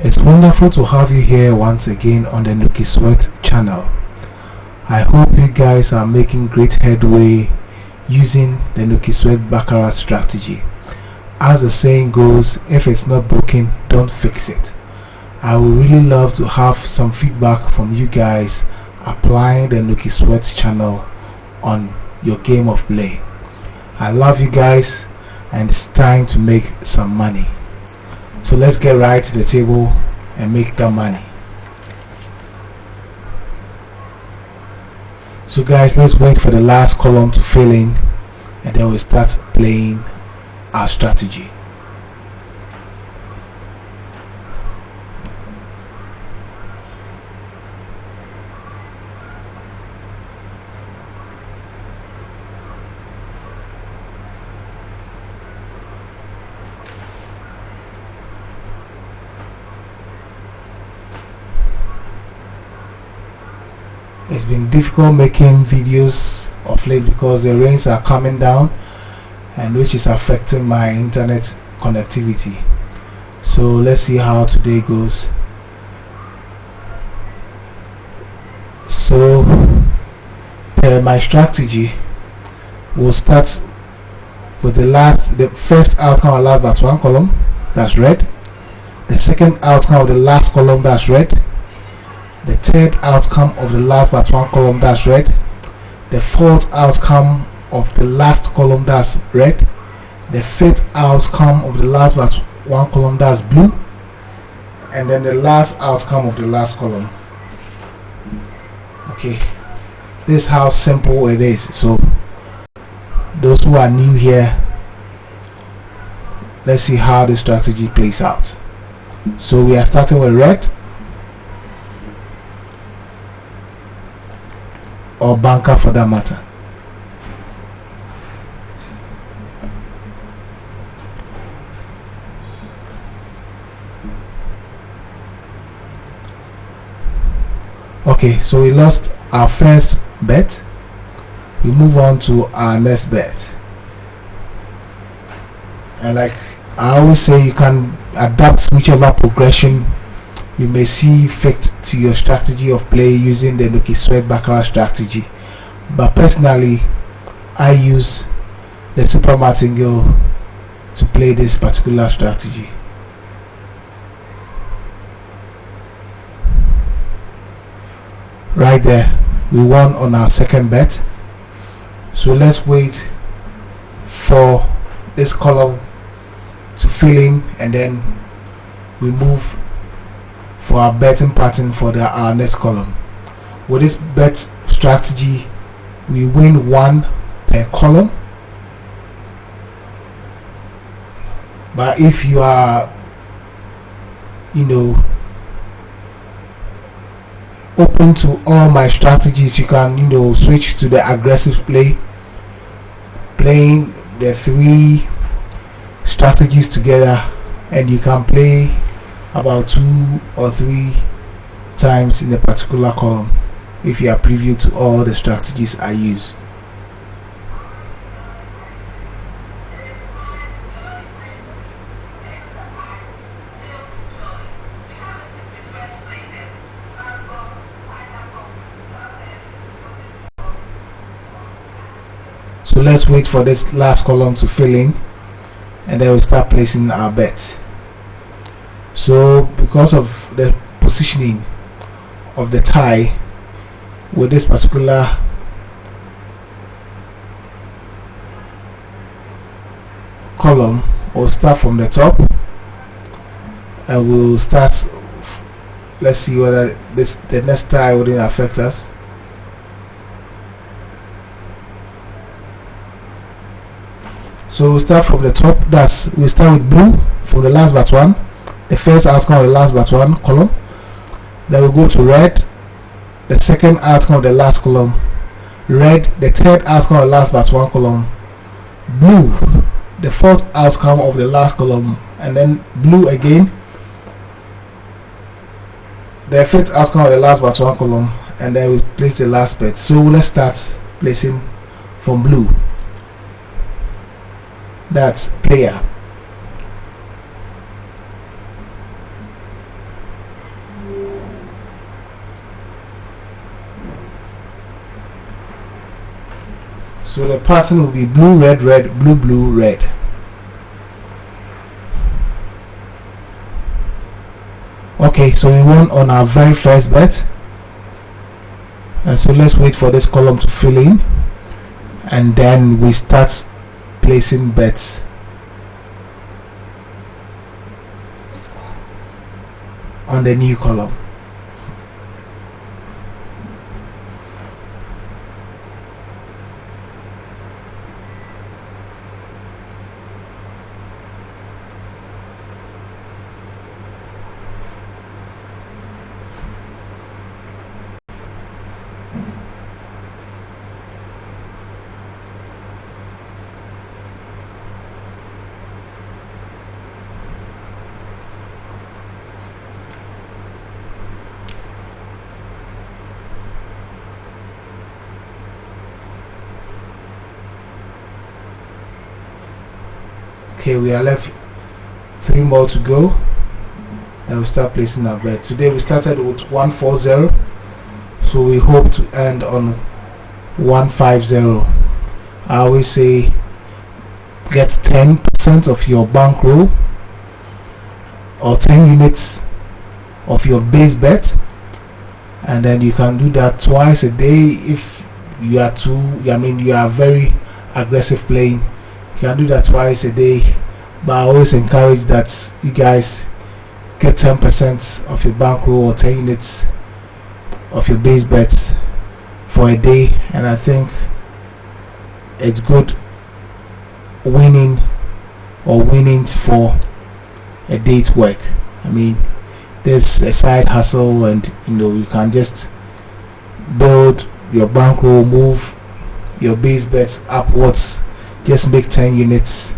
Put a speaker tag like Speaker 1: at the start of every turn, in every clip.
Speaker 1: It's wonderful to have you here once again on the Nuki Sweat channel. I hope you guys are making great headway using the Nuki Sweat Baccarat strategy. As the saying goes, if it's not broken, don't fix it. I would really love to have some feedback from you guys applying the Nuki Sweat channel on your game of play. I love you guys, and it's time to make some money. So let's get right to the table and make that money. So guys, let's wait for the last column to fill in, and then we'll start playing our strategy. It's been difficult making videos of late because the rains are coming down, and which is affecting my internet connectivity. So let's see how today goes. So per my strategy, we'll start with the first outcome of the last but one column, that's red. The second outcome of the last column, that's red. The third outcome of the last but one column, that's red. The fourth outcome of the last column, that's red. The fifth outcome of the last but one column, that's blue. And then the last outcome of the last column. Okay, this is how simple it is. So those who are new here, let's see how the strategy plays out. So we are starting with red, or banker for that matter. Okay, so we lost our first bet. We move on to our next bet, and like I always say, you can adapt whichever progression you may see fit to your strategy of play using the Nuki Sweat Baccarat strategy. But personally, I use the super martingale to play this particular strategy. Right there, we won on our second bet. So let's wait for this column to fill in, and then we move for our betting pattern for our next column. With this bet strategy, we win one per column. But if you are, open to all my strategies, you can, switch to the aggressive play, playing the three strategies together, and you can play about 2 or 3 times in a particular column if you are privy to all the strategies I use. So let's wait for this last column to fill in, and then we'll start placing our bets. So because of the positioning of the tie with this particular column, we'll start from the top, and we'll start. Let's see whether the next tie wouldn't affect us. So we'll start from the top. We'll start with blue from the last but one, the first outcome of the last but one column. Then we'll go to red, the second outcome of the last column, red, the third outcome of the last but one column, blue, the fourth outcome of the last column, and then blue again, the fifth outcome of the last but one column, and then we place the last bet. So let's start placing from blue. That's player. So the pattern will be blue, red, red, blue, blue, red. Okay, so we won on our very first bet, and so let's wait for this column to fill in, and then we start placing bets on the new column. Okay, we are left 3 more to go, and we start placing our bet. Today we started with 140, so we hope to end on 150. I always say get 10% of your bankroll or 10 units of your base bet, and then you can do that twice a day. If you are you are very aggressive playing, you can do that twice a day, but I always encourage that you guys get 10% of your bankroll or 10 units of your base bets for a day, and I think it's good winning or winnings for a day's work. I mean, there's a side hustle, and you can just build your bankroll, move your base bets upwards, just make 10 units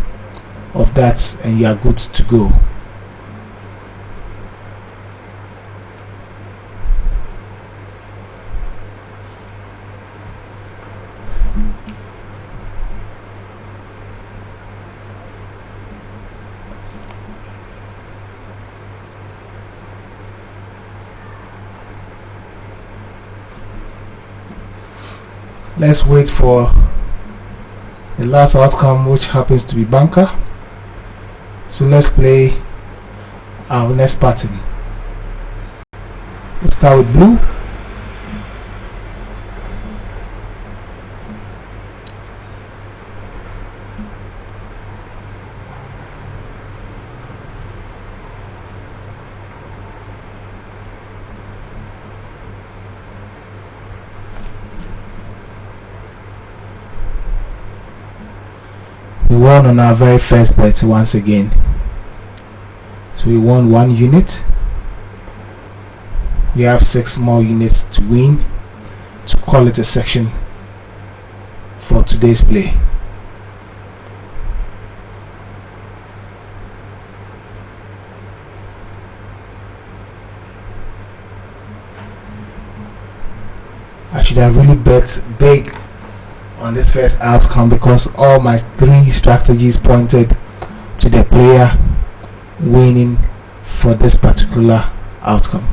Speaker 1: of that, and you are good to go. Let's wait for the last outcome, which happens to be banker. So let's play our next pattern. We'll start with blue. We won on our very first bet once again, so we won 1 unit. We have 6 more units to win to call it a section for today's play. I should have really bet big on this first outcome, because all my 3 strategies pointed to the player winning for this particular outcome,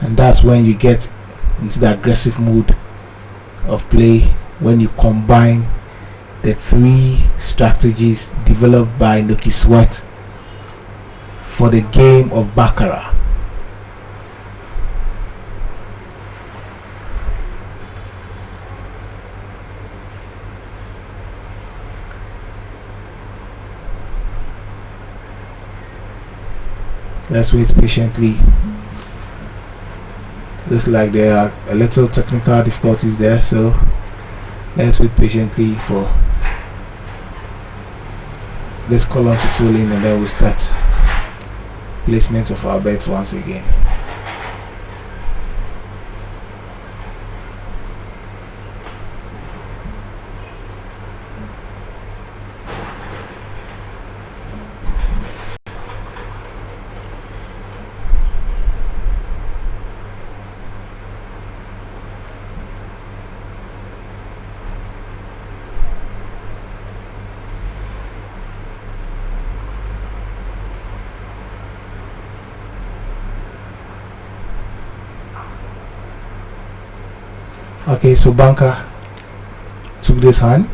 Speaker 1: and that's when you get into the aggressive mood of play, when you combine the 3 strategies developed by Nuki Sweat for the game of Baccarat. Let's wait patiently. Looks like there are a little technical difficulties there, so let's wait patiently for this column to fill in, and then we'll start placement of our bets once again. Okay, so banker this hand.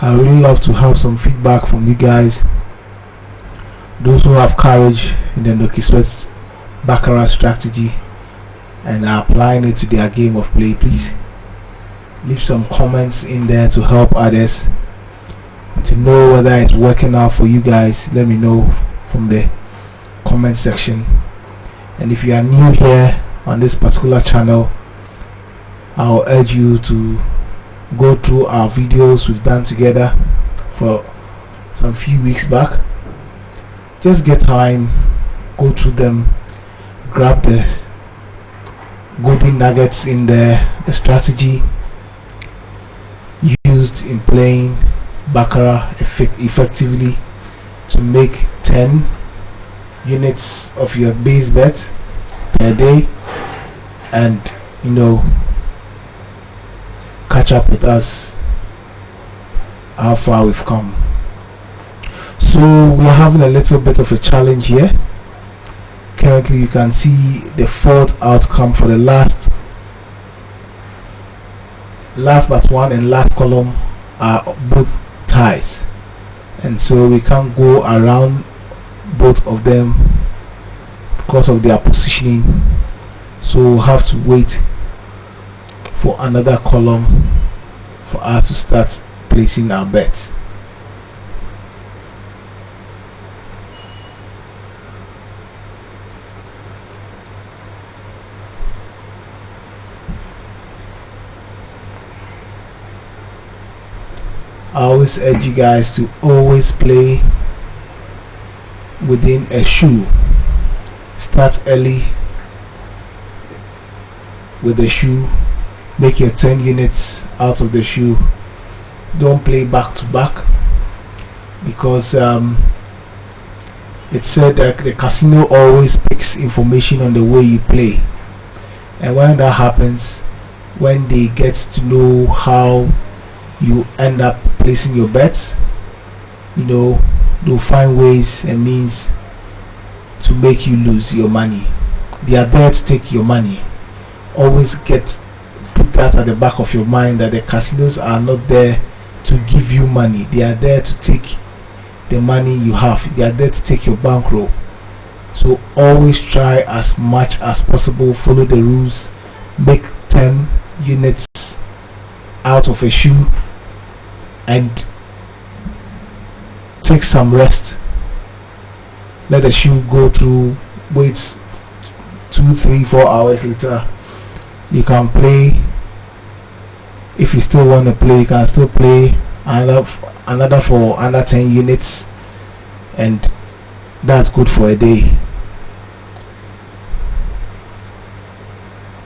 Speaker 1: I really love to have some feedback from you guys, those who have courage in the Nokiswet Baccarat strategy and are applying it to their game of play. Please leave some comments in there to help others to know whether it's working out for you guys. Let me know from the comment section. And if you are new here on this particular channel, I'll urge you to go through our videos we've done together for some few weeks back. Just get time, go through them, grab the golden nuggets in there, the strategy used in playing Baccarat effectively to make 10 units of your base bet per day, and catch up with us how far we've come. So we're having a little bit of a challenge here. Currently you can see the fourth outcome for the last but one and last column are both ties, and so we can't go around both of them because of their positioning, so we'll have to wait for another column for us to start placing our bets. I always urge you guys to always play within a shoe. Start early with the shoe. Make your 10 units out of the shoe. Don't play back to back, because it said that the casino always picks information on the way you play, and when that happens, when they get to know how you end up placing your bets, they'll find ways and means to make you lose your money. They are there to take your money. Always put that at the back of your mind, that the casinos are not there to give you money. They are there to take the money you have. They are there to take your bankroll. So always try as much as possible, follow the rules, make 10 units out of a shoe, and take some rest. Let the shoe go through, wait 2, 3, 4 hours later. You can play. If you still want to play, you can still play another for under 10 units, and that's good for a day.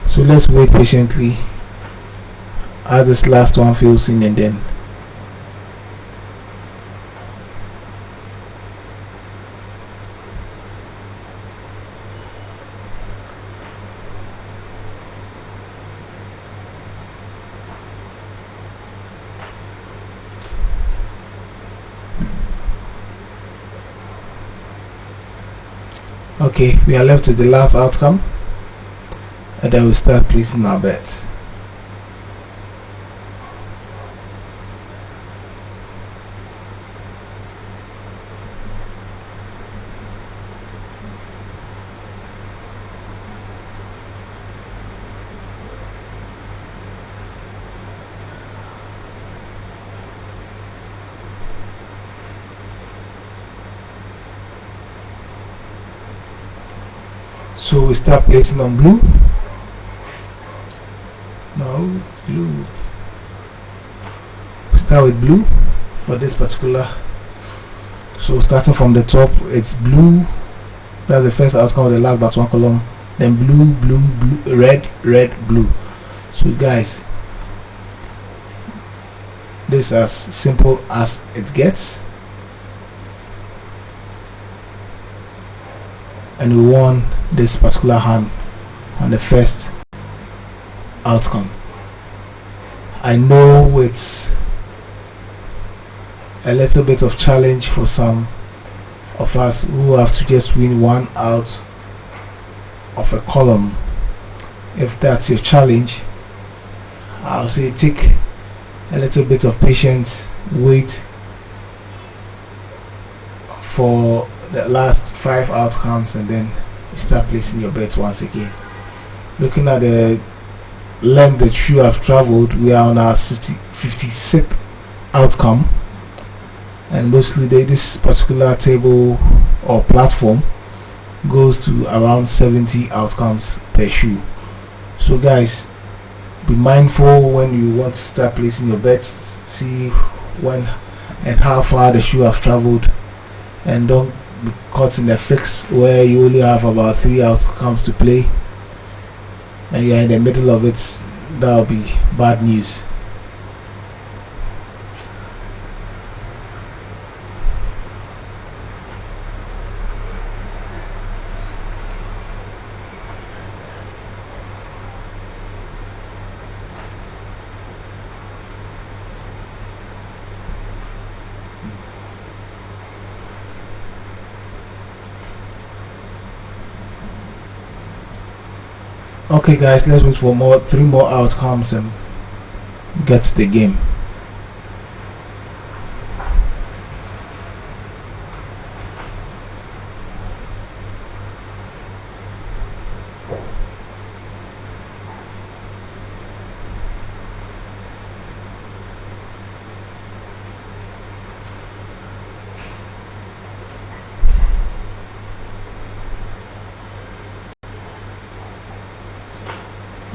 Speaker 1: So let's wait patiently as this last one fills in, and then okay, we are left with the last outcome, and then we start placing our bets. So we start placing on blue. start with blue for this particular. So starting from the top, it's blue. That's the first outcome of the last but one column. Then blue, blue, blue, red, red, blue. So guys, this is as simple as it gets, and we won this particular hand on the first outcome. I know it's a little bit of challenge for some of us who have to just win one out of a column. If that's your challenge, I'll say take a little bit of patience, wait for the last 5 outcomes, and then you start placing your bets once again. Looking at the length that shoe have traveled, we are on our 56th outcome, and mostly this particular table or platform goes to around 70 outcomes per shoe. So guys, be mindful when you want to start placing your bets. See when and how far the shoe have traveled, and don't be caught in a fix where you only have about 3 outcomes to play and you're in the middle of it. That will be bad news. Okay guys, let's wait for 3 more outcomes and get to the game.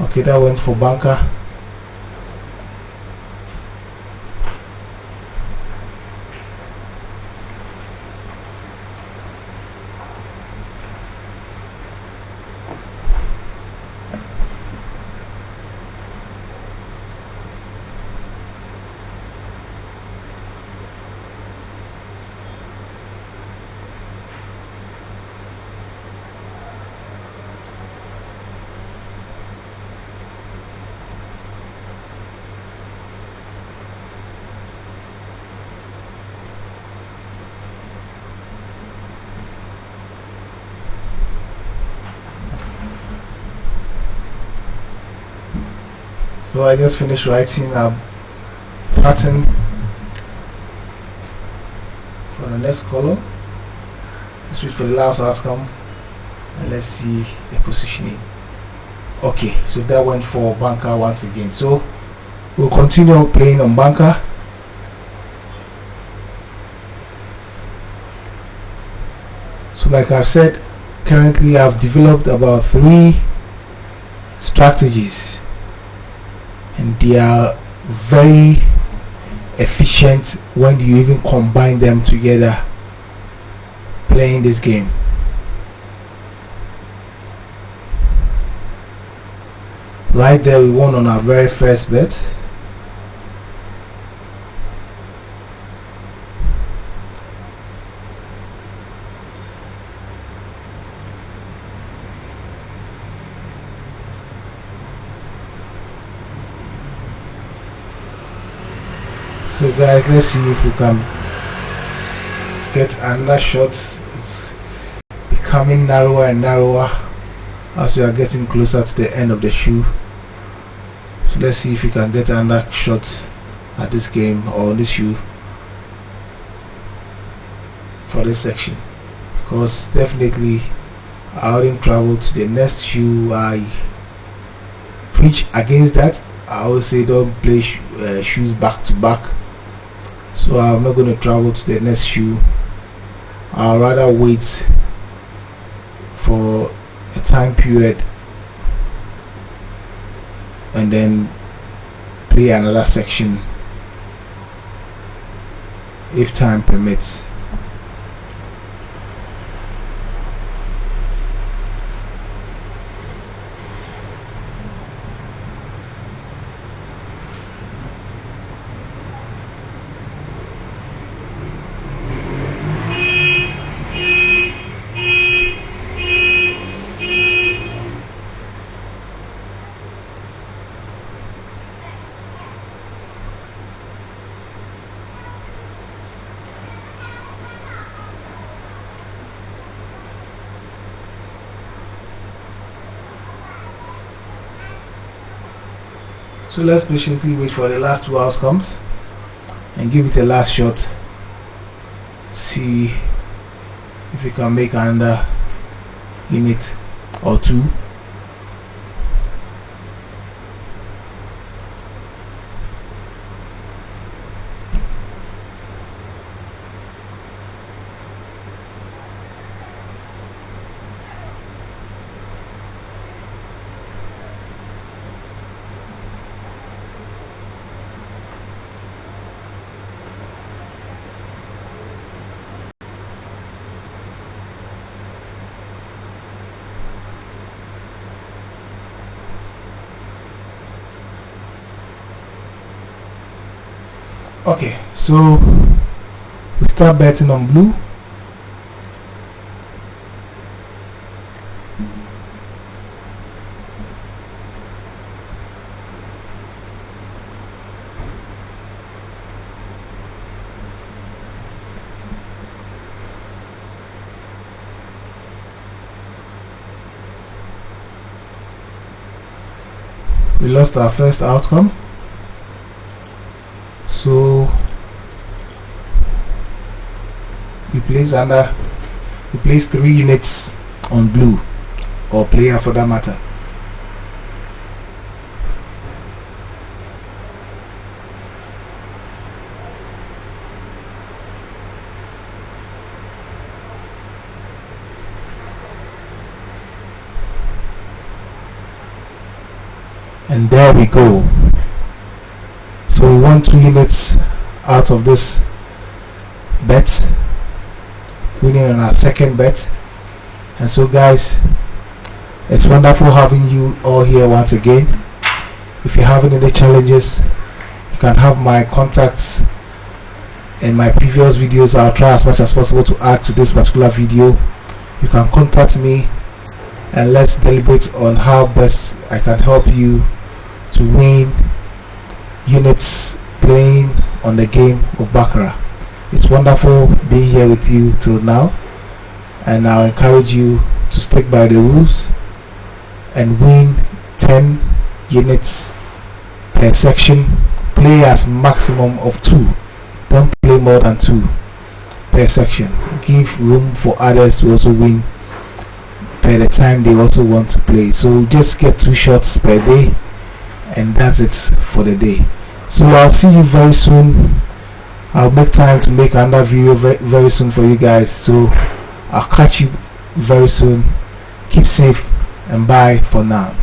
Speaker 1: Okay, that went for bunker. So I just finished writing a pattern for the next column. Let's wait for the last outcome and let's see the positioning. Okay, so that went for bunker once again. So we'll continue playing on bunker. So like I've said, currently I've developed about 3 strategies, and they are very efficient when you even combine them together playing this game. Right there, we won on our very first bet. So guys, let's see if we can get another shot. It's becoming narrower and narrower as we are getting closer to the end of the shoe. So let's see if we can get another shot at this game or on this shoe for this section, because definitely I wouldn't travel to the next shoe. I preach against that. I always say don't play shoes back to back. So I'm not going to travel to the next shoe. I'll rather wait for a time period and then play another section if time permits. So let's patiently wait for the last 2 outcomes and give it a last shot. See if we can make another unit or two. Okay, so we start betting on blue. We lost our first outcome. So we place 3 units on blue, or player for that matter. And there we go. So we won 2 units out of this bet, winning on our second bet. And so guys, it's wonderful having you all here once again. If you're having any challenges, you can have my contacts in my previous videos. I'll try as much as possible to add to this particular video. You can contact me and let's deliberate on how best I can help you to win units playing on the game of Baccarat. It's wonderful being here with you till now, and I'll encourage you to stick by the rules and win 10 units per section. Play as maximum of 2. Don't play more than 2 per section. Give room for others to also win per the time they also want to play. So just get 2 shots per day, and that's it for the day. So I'll see you very soon. I'll make time to make another video very soon for you guys. So I'll catch you very soon. Keep safe and bye for now.